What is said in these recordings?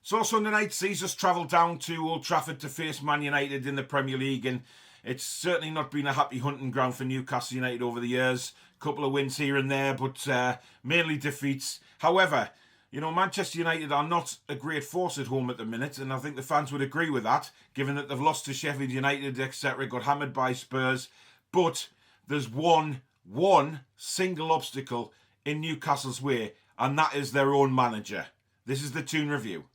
So Sunday night sees us travel down to Old Trafford to face Man United in the Premier League, and it's certainly not been a happy hunting ground for Newcastle United over the years. A couple of wins here and there, but mainly defeats. However, Manchester United are not a great force at home at the minute, and I think the fans would agree with that, given that they've lost to Sheffield United, etc., got hammered by Spurs. But there's one single obstacle in Newcastle's way, and that is their own manager. This is the Toon Review.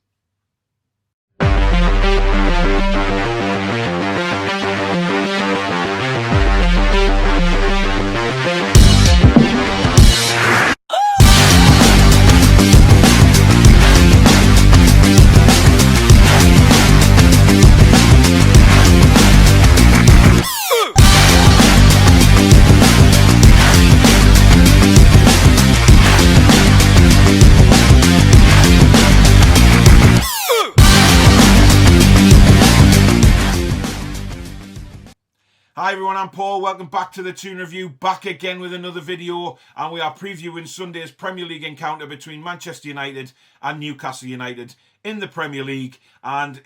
Hi everyone, I'm Paul. Welcome back to the Toon Review. Back again with another video, and we are previewing Sunday's Premier League encounter between Manchester United and Newcastle United in the Premier League. And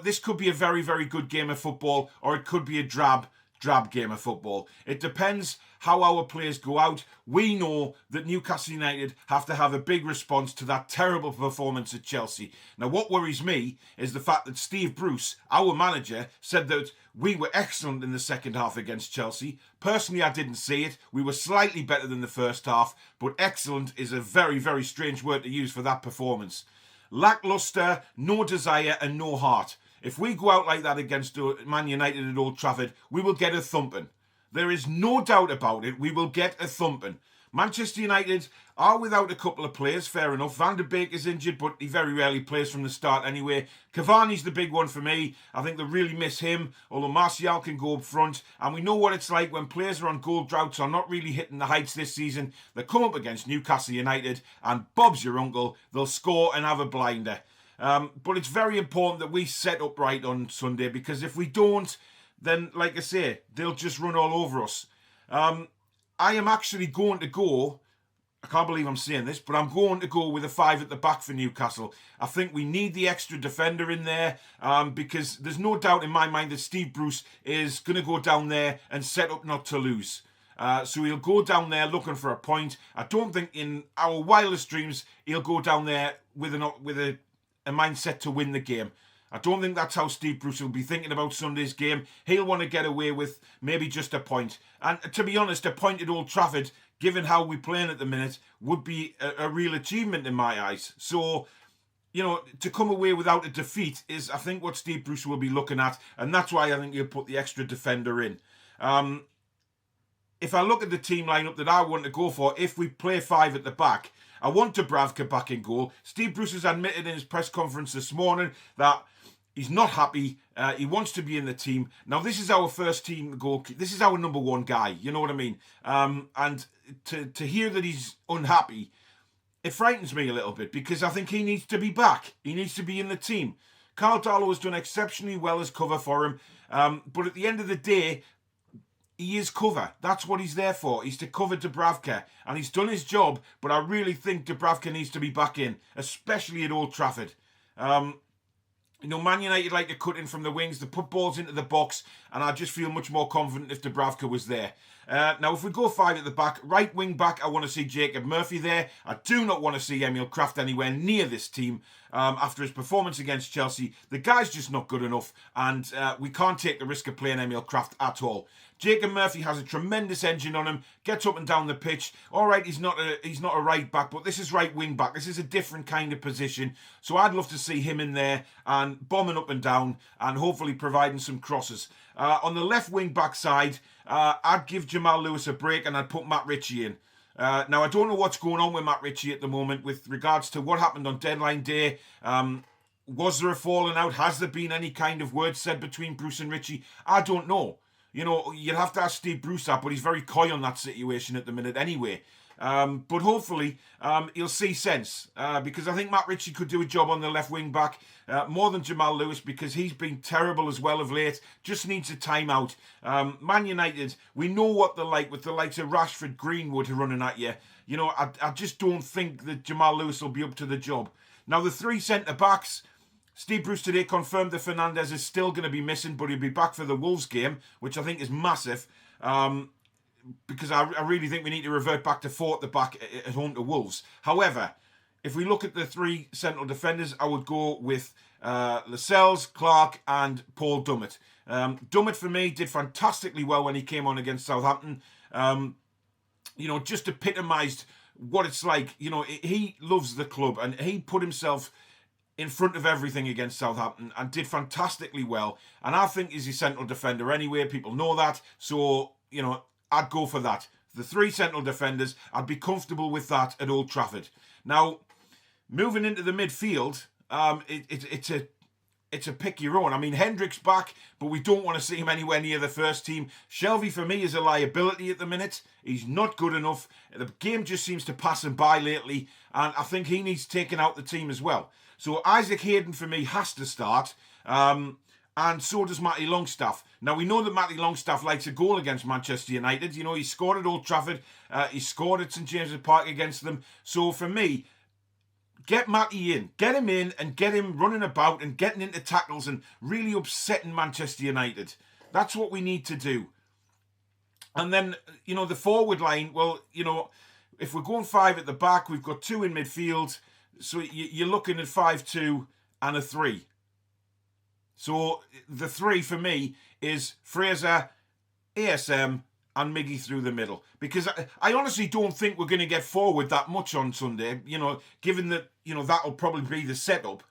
this could be a very, very good game of football, or it could be a drab game of football. It depends how our players go out. We know that Newcastle United have to have a big response to that terrible performance at Chelsea. Now, what worries me is the fact that Steve Bruce, our manager, said that we were excellent in the second half against Chelsea. Personally, I didn't see it. We were slightly better than the first half, but excellent is a very, very strange word to use for that performance. Lacklustre, no desire and no heart. If we go out like that against Man United at Old Trafford, we will get a thumping. There is no doubt about it. We will get a thumping. Manchester United are without a couple of players, fair enough. Van der Beek is injured, but he very rarely plays from the start anyway. Cavani's the big one for me. I think they really miss him, although Martial can go up front. And we know what it's like when players are on goal droughts, are not really hitting the heights this season. They come up against Newcastle United, and Bob's your uncle. They'll score and have a blinder. But it's very important that we set up right on Sunday, because if we don't, then, like I say, they'll just run all over us. I am actually going to go, I can't believe I'm saying this, but I'm going to go with a 5 at the back for Newcastle. I think we need the extra defender in there, because there's no doubt in my mind that Steve Bruce is going to go down there and set up not to lose. So he'll go down there looking for a point. I don't think in our wildest dreams he'll go down there with a mindset to win the game. I don't think that's how Steve Bruce will be thinking about Sunday's game. He'll want to get away with maybe just a point. And to be honest, a point at Old Trafford, given how we're playing at the minute, would be a real achievement in my eyes. So, to come away without a defeat is, I think, what Steve Bruce will be looking at. And that's why I think he'll put the extra defender in. If I look at the team lineup that I want to go for, if we play 5 at the back, I want Dubravka back in goal. Steve Bruce has admitted in his press conference this morning that he's not happy. He wants to be in the team. Now, this is our first team goalkeeper. This is our number one guy. You know what I mean? And to hear that he's unhappy, it frightens me a little bit, because I think he needs to be back. He needs to be in the team. Carl Darlow has done exceptionally well as cover for him. But at the end of the day, he is cover. That's what he's there for. He's to cover Dubravka. And he's done his job, but I really think Dubravka needs to be back in, especially at Old Trafford. Man United like to cut in from the wings, to put balls into the box, and I just feel much more confident if Dubravka was there. Now, if we go 5 at the back, right wing back, I want to see Jacob Murphy there. I do not want to see Emil Kraft anywhere near this team after his performance against Chelsea. The guy's just not good enough, and we can't take the risk of playing Emil Kraft at all. Jacob Murphy has a tremendous engine on him, gets up and down the pitch. All right, he's not a right back, but this is right wing back. This is a different kind of position. So I'd love to see him in there and bombing up and down and hopefully providing some crosses. On the left wing back side, I'd give Jamal Lewis a break and I'd put Matt Ritchie in. Now, I don't know what's going on with Matt Ritchie at the moment with regards to what happened on deadline day. Was there a falling out? Has there been any kind of word said between Bruce and Ritchie? I don't know. You'd have to ask Steve Bruce that, but he's very coy on that situation at the minute anyway. But hopefully he'll see sense, because I think Matt Ritchie could do a job on the left wing back more than Jamal Lewis, because he's been terrible as well of late. Just needs a timeout. Man United, we know what they're like with the likes of Rashford, Greenwood running at you. I just don't think that Jamal Lewis will be up to the job. Now, the three centre-backs, Steve Bruce today confirmed that Fernandes is still going to be missing, but he'll be back for the Wolves game, which I think is massive, because I really think we need to revert back to 4 at the back at home to Wolves. However, if we look at the 3 central defenders, I would go with Lascelles, Clark and Paul Dummett. Dummett, for me, did fantastically well when he came on against Southampton. Just epitomised what it's like. He loves the club, and he put himself in front of everything against Southampton and did fantastically well. And I think he's a central defender anyway. People know that. So, I'd go for that. The 3 central defenders, I'd be comfortable with that at Old Trafford. Now, moving into the midfield, it's a pick your own. I mean, Hendrick's back, but we don't want to see him anywhere near the first team. Shelvey, for me, is a liability at the minute. He's not good enough. The game just seems to pass him by lately, and I think he needs taken out the team as well. So Isaac Hayden, for me, has to start, and so does Matty Longstaff. Now, we know that Matty Longstaff likes a goal against Manchester United. He scored at Old Trafford. He scored at St James's Park against them. So, for me, get Matty in. Get him in and get him running about and getting into tackles and really upsetting Manchester United. That's what we need to do. And then, the forward line, well, if we're going 5 at the back, we've got 2 in midfield. So you're looking at 5-2 and a 3. So the 3 for me is Fraser, ASM and Miggy through the middle. Because I honestly don't think we're going to get forward that much on Sunday, given that, that'll probably be the setup.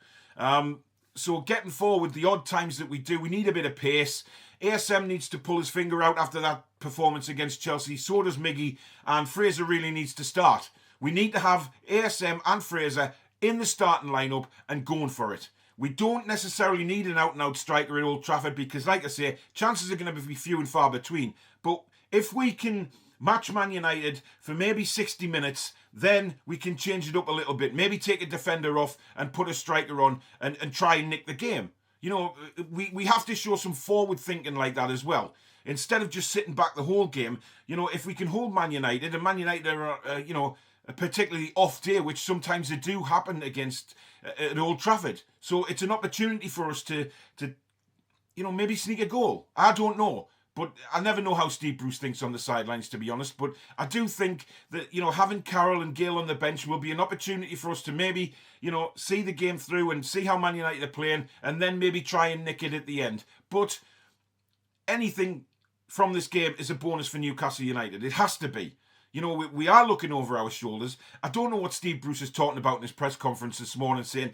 So getting forward the odd times that we do, we need a bit of pace. ASM needs to pull his finger out after that performance against Chelsea. So does Miggy. And Fraser really needs to start. We need to have ASM and Fraser in the starting lineup and going for it. We don't necessarily need an out-and-out striker at Old Trafford because, like I say, chances are going to be few and far between. But if we can match Man United for maybe 60 minutes, then we can change it up a little bit. Maybe take a defender off and put a striker on and try and nick the game. We have to show some forward thinking like that as well. Instead of just sitting back the whole game, if we can hold Man United, and Man United are, a particularly off day, which sometimes they do happen against at Old Trafford. So it's an opportunity for us to maybe sneak a goal. I don't know. But I never know how Steve Bruce thinks on the sidelines, to be honest. But I do think that, having Carroll and Gale on the bench will be an opportunity for us to maybe, see the game through and see how Man United are playing and then maybe try and nick it at the end. But anything from this game is a bonus for Newcastle United. It has to be. We are looking over our shoulders. I don't know what Steve Bruce is talking about in his press conference this morning, saying,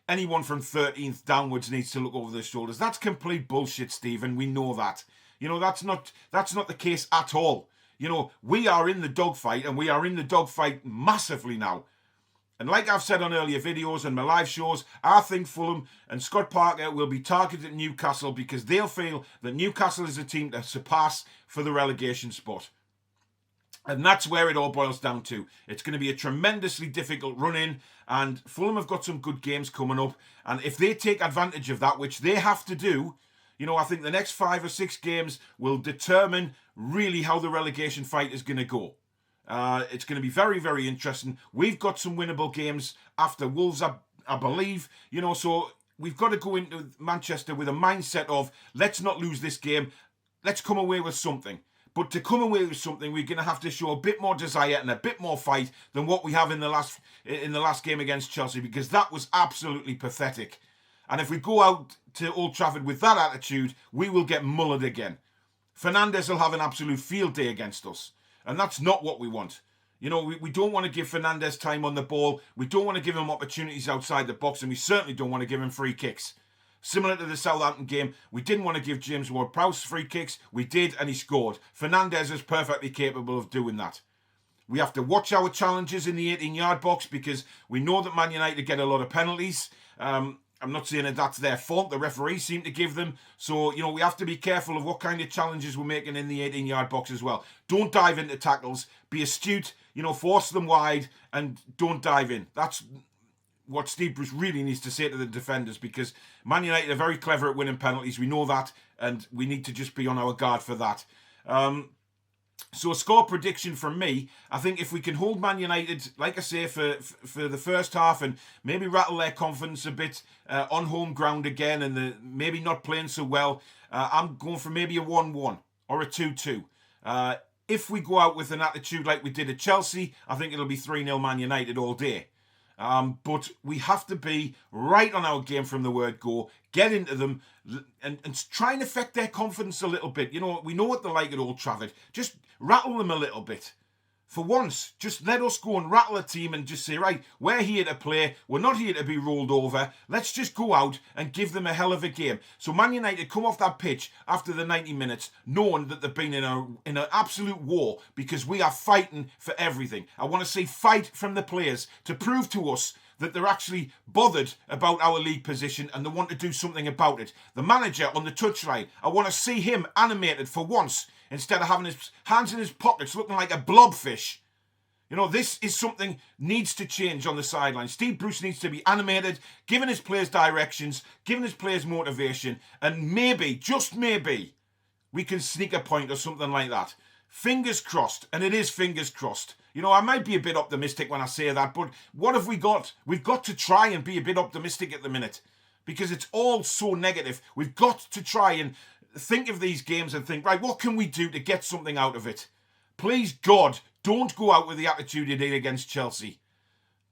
anyone from 13th downwards needs to look over their shoulders. That's complete bullshit, Steve, and we know that. That's not the case at all. We are in the dogfight, and we are in the dogfight massively now. And like I've said on earlier videos and my live shows, I think Fulham and Scott Parker will be targeted at Newcastle because they'll feel that Newcastle is a team to surpass for the relegation spot. And that's where it all boils down to. It's going to be a tremendously difficult run-in, and Fulham have got some good games coming up. And if they take advantage of that, which they have to do, I think the next 5 or 6 games will determine really how the relegation fight is going to go. It's going to be very, very interesting. We've got some winnable games after Wolves, I believe. So we've got to go into Manchester with a mindset of, let's not lose this game. Let's come away with something. But to come away with something, we're going to have to show a bit more desire and a bit more fight than what we have in the last game against Chelsea, because that was absolutely pathetic. And if we go out to Old Trafford with that attitude, we will get mullered again. Fernandes will have an absolute field day against us. And that's not what we want. We don't want to give Fernandes time on the ball. We don't want to give him opportunities outside the box. And we certainly don't want to give him free kicks. Similar to the Southampton game, we didn't want to give James Ward-Prowse free kicks. We did, and he scored. Fernandes is perfectly capable of doing that. We have to watch our challenges in the 18-yard box because we know that Man United get a lot of penalties. I'm not saying that that's their fault. The referees seem to give them. So, we have to be careful of what kind of challenges we're making in the 18-yard box as well. Don't dive into tackles. Be astute, force them wide and don't dive in. That's what Steve Bruce really needs to say to the defenders, because Man United are very clever at winning penalties. We know that, and we need to just be on our guard for that. So a score prediction from me, I think if we can hold Man United, like I say, for the first half and maybe rattle their confidence a bit on home ground again and maybe not playing so well, I'm going for maybe a 1-1 or a 2-2. If we go out with an attitude like we did at Chelsea, I think it'll be 3-0 Man United all day. But we have to be right on our game from the word go, get into them and try and affect their confidence a little bit. You know, we know what they're like at Old Trafford. Just rattle them a little bit. For once, just let us go and rattle a team and just say, right, we're here to play. We're not here to be rolled over. Let's just go out and give them a hell of a game. So Man United come off that pitch after the 90 minutes knowing that they've been in an absolute war because we are fighting for everything. I want to see fight from the players to prove to us that they're actually bothered about our league position and they want to do something about it. The manager on the touchline, I want to see him animated for once instead of having his hands in his pockets looking like a blobfish. You know, this is something needs to change on the sideline. Steve Bruce needs to be animated, giving his players directions, giving his players motivation, and maybe, just maybe, we can sneak a point or something like that. Fingers crossed, and it is fingers crossed. You know, I might be a bit optimistic when I say that, but what have we got? We've got to try and be a bit optimistic at the minute because it's all so negative. We've got to try and think of these games and think, right, what can we do to get something out of it? Please, God, don't go out with the attitude you did against Chelsea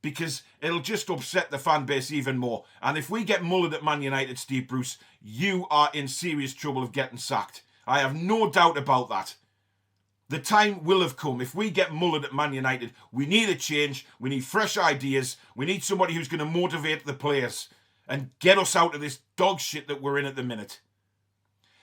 because it'll just upset the fan base even more. And if we get mullered at Man United, Steve Bruce, you are in serious trouble of getting sacked. I have no doubt about that. The time will have come. If we get mullered at Man United, we need a change. We need fresh ideas. We need somebody who's going to motivate the players and get us out of this dog shit that we're in at the minute.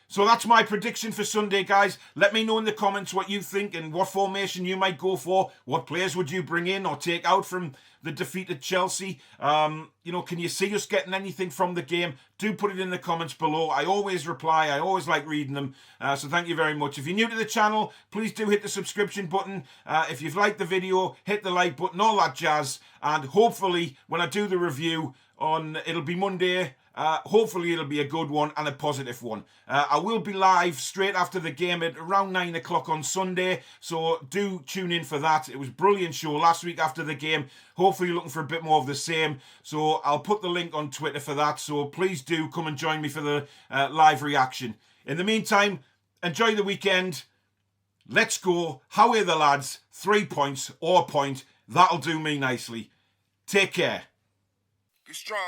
So that's my prediction for Sunday, guys. Let me know in the comments what you think and what formation you might go for. What players would you bring in or take out from the defeated Chelsea? You know, can you see us getting anything from the game? Do put it in the comments below. I always reply. I always like reading them. So thank you very much. If you're new to the channel, please do hit the subscription button. If you've liked the video, hit the like button, all that jazz. And hopefully, when I do the review it'll be Monday. Hopefully it'll be a good one and a positive one. I will be live straight after the game at around 9 o'clock on Sunday, so do tune in for that. It was a brilliant show last week after the game. Hopefully you're looking for a bit more of the same, so I'll put the link on Twitter for that, so please do come and join me for the live reaction. In the meantime, enjoy the weekend. Let's go. How are the lads? 3 points or a point. That'll do me nicely. Take care. Be strong.